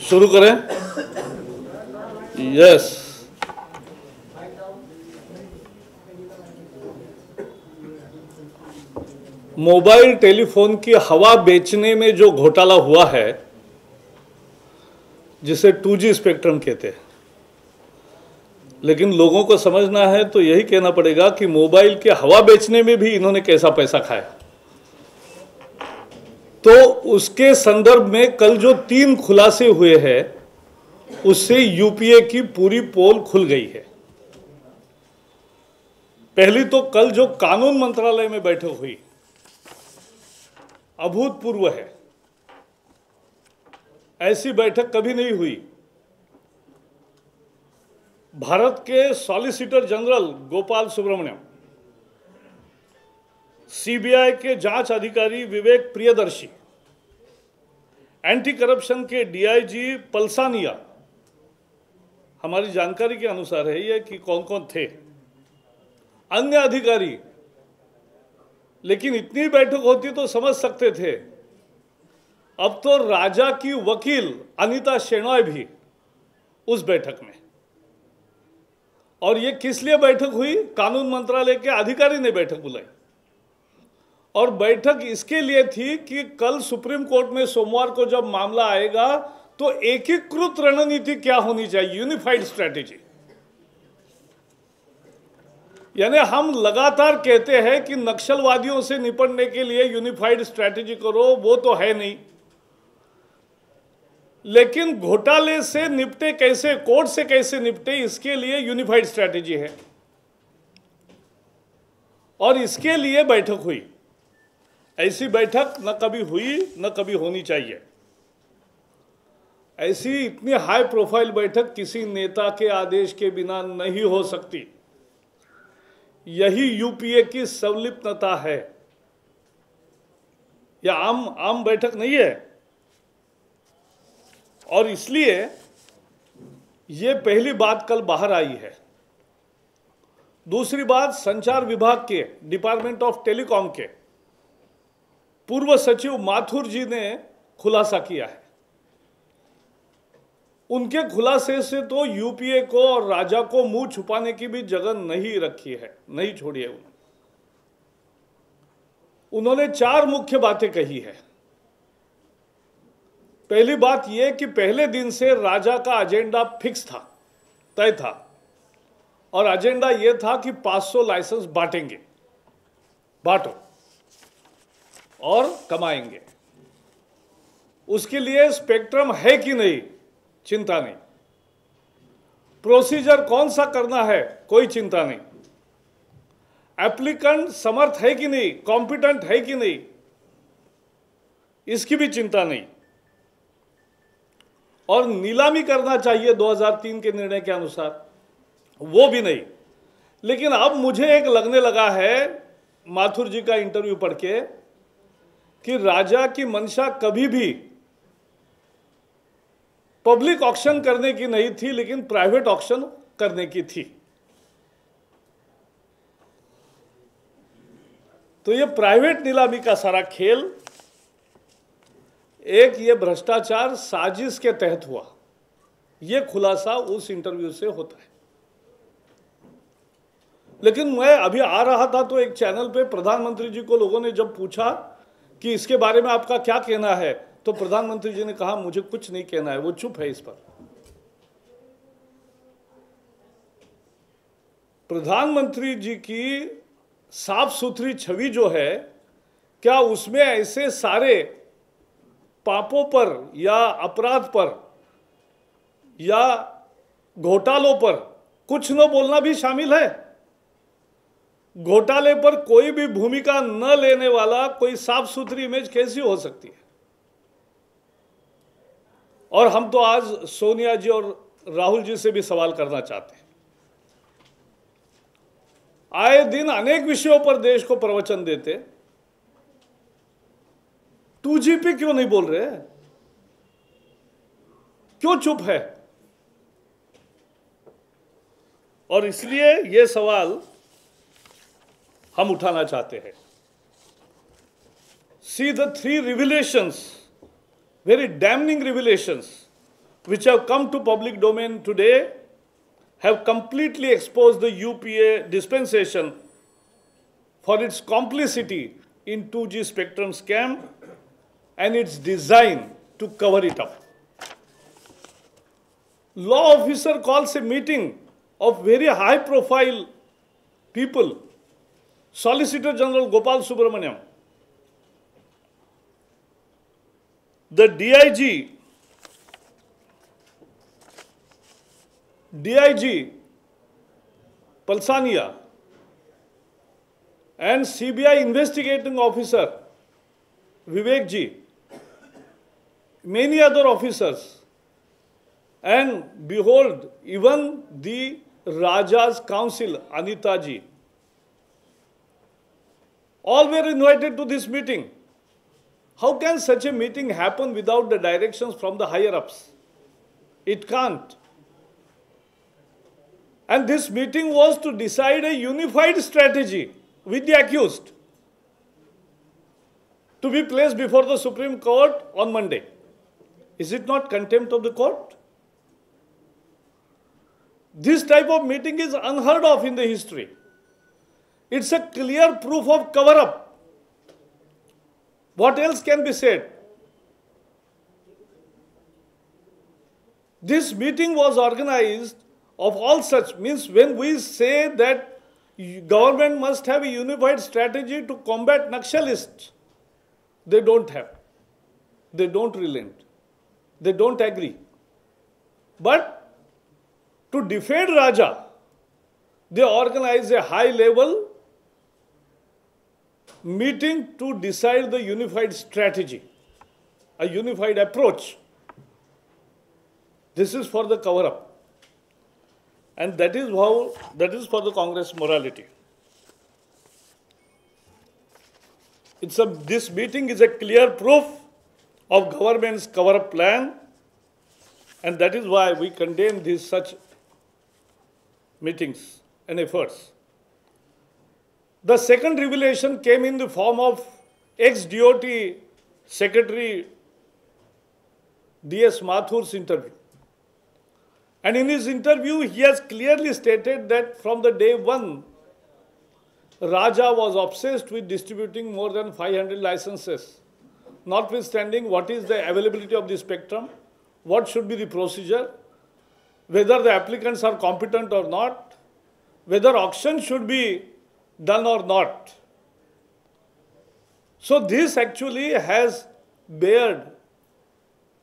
शुरू करें। Yes, mobile telephone की हवा बेचने में जो घोटाला हुआ है, जिसे 2G स्पेक्ट्रम कहते हैं, लेकिन लोगों को समझना है तो यही कहना पड़ेगा कि मोबाइल के हवा बेचने में भी इन्होंने कैसा पैसा खाया। तो उसके संदर्भ में कल जो 3 खुलासे हुए हैं, उससे यूपीए की पूरी पोल खुल गई है। पहली तो कल जो कानून मंत्रालय में बैठक हुई, अभूतपूर्व है। ऐसी बैठक कभी नहीं हुई। भारत के solicitor general Gopal Subramaniam, CBI के जांच अधिकारी विवेक प्रियदर्शी, एंटी करप्शन के डीआईजी पलसानिया, हमारी जानकारी के अनुसार है ये कि कौन कौन थे, अन्य अधिकारी, लेकिन इतनी बैठक होती तो समझ सकते थे। अब तो राजा की वकील अनीता शेनॉय भी उस बैठक में। और ये किस लिए बैठक हुई? कानून मंत्रालय के अधिकारी ने बैठक बुलाई। और बैठक इसके लिए थी कि कल सुप्रीम कोर्ट में सोमवार को जब मामला आएगा तो एकीकृत रणनीति क्या होनी चाहिए, यूनिफाइड स्ट्रैटेजी। यानी हम लगातार कहते हैं कि नक्सलवादियों से निपटने के लिए यूनिफाइड स्ट्रैटेजी करो, वो तो है नहीं, लेकिन घोटाले से निपटे कैसे, कोर्ट से कैसे निपटे, इसके लिए यूनिफाइड स्ट्रैटेजी है। और इसके लिए बैठक हुई। ऐसी बैठक न कभी हुई न कभी होनी चाहिए। ऐसी इतनी हाई प्रोफाइल बैठक किसी नेता के आदेश के बिना नहीं हो सकती। यही यूपीए की संलिप्तता है। यह आम बैठक नहीं है। और इसलिए ये पहली बात कल बाहर आई है। दूसरी बात, संचार विभाग के, डिपार्टमेंट ऑफ टेलीकॉम के पूर्व सचिव माथुर जी ने खुलासा किया है। उनके खुलासे से तो यूपीए को और राजा को मुंह छुपाने की भी जगह नहीं रखी है, नहीं छोड़ी है। उन्होंने 4 मुख्य बातें कही है। पहली बात यह कि पहले दिन से राजा का एजेंडा फिक्स था, तय था, और एजेंडा यह था कि 500 लाइसेंस बांटेंगे, बांटो और कमाएंगे। उसके लिए स्पेक्ट्रम है कि नहीं, चिंता नहीं। प्रोसीजर कौन सा करना है, कोई चिंता नहीं। एप्लीकेंट समर्थ है कि नहीं, कॉम्पिटेंट है कि नहीं, इसकी भी चिंता नहीं। और नीलामी करना चाहिए 2003 के निर्णय के अनुसार, वो भी नहीं। लेकिन अब मुझे एक लगने लगा है माथुर जी का इंटरव्यू पढ़ के कि राजा की मंशा कभी भी पब्लिक ऑक्शन करने की नहीं थी, लेकिन प्राइवेट ऑक्शन करने की थी। तो ये प्राइवेट नीलामी का सारा खेल एक ये भ्रष्टाचार साजिश के तहत हुआ, ये खुलासा उस इंटरव्यू से होता है। लेकिन मैं अभी आ रहा था तो एक चैनल पे प्रधानमंत्री जी को लोगों ने जब पूछा कि इसके बारे में आपका क्या कहना है, तो प्रधानमंत्री जी ने कहा मुझे कुछ नहीं कहना है, वो चुप है इस पर। प्रधानमंत्री जी की साफ सुथरी छवि जो है, क्या उसमें ऐसे सारे पापों पर या अपराध पर या घोटालों पर कुछ न बोलना भी शामिल है? घोटाले पर कोई भी भूमिका न लेने वाला कोई साफ सुथरी इमेज कैसी हो सकती है? और हम तो आज सोनिया जी और राहुल जी से भी सवाल करना चाहते हैं। आए दिन अनेक विषयों पर देश को प्रवचन देते, 2G पे क्यों नहीं बोल रहे? क्यों चुप है? और इसलिए यह सवाल हम उठाना चाहते हैं। See the 3 revelations, very damning revelations which have come to public domain today have completely exposed the UPA dispensation for its complicity in 2G spectrum scam and its design to cover it up. Law officer calls a meeting of very high profile people, Solicitor General Gopal Subramaniam, the DIG Palsania, and CBI investigating officer Vivek Ji, many other officers, and behold, even the Raja's council, Anita Ji, all were invited to this meeting. How can such a meeting happen without the directions from the higher-ups? It can't. And this meeting was to decide a unified strategy with the accused to be placed before the Supreme Court on Monday. Is it not contempt of the court? This type of meeting is unheard of in the history. It's a clear proof of cover-up. What else can be said? This meeting was organized of all such, means when we say that government must have a unified strategy to combat Naxalists, they don't have. They don't relent. They don't agree. But to defend Raja, they organize a high-level meeting to decide the unified strategy, a unified approach. This is for the cover-up. And that is for the Congress morality. This meeting is a clear proof of government's cover-up plan, and that is why we condemn these such meetings and efforts. The second revelation came in the form of ex-DOT Secretary D.S. Mathur's interview. And in his interview, he has clearly stated that from the day one, Raja was obsessed with distributing more than 500 licenses, notwithstanding what is the availability of the spectrum, what should be the procedure, whether the applicants are competent or not, whether auction should be done or not. So this actually has bared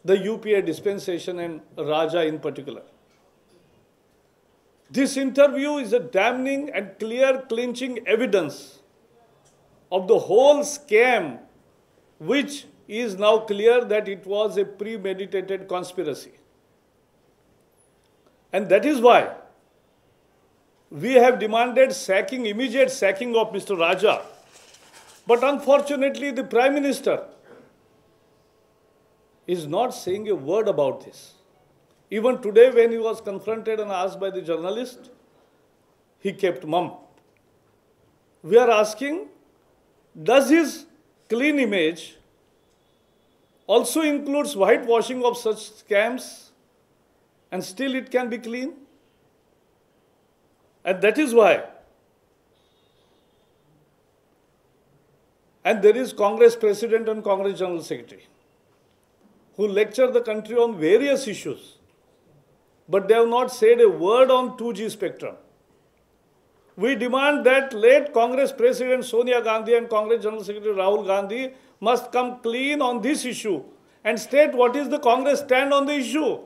the UPA dispensation and Raja in particular. This interview is a damning and clear clinching evidence of the whole scam, which is now clear that it was a premeditated conspiracy. And that is why we have demanded immediate sacking of Mr. Raja. But unfortunately, the Prime Minister is not saying a word about this. Even today, when he was confronted and asked by the journalist, he kept mum. We are asking, does his clean image also includes whitewashing of such scams, and still it can be clean? And that is why. And there is Congress President and Congress General Secretary who lecture the country on various issues, but they have not said a word on 2G spectrum. We demand that late Congress President Sonia Gandhi and Congress General Secretary Rahul Gandhi must come clean on this issue and state what is the Congress stand on the issue.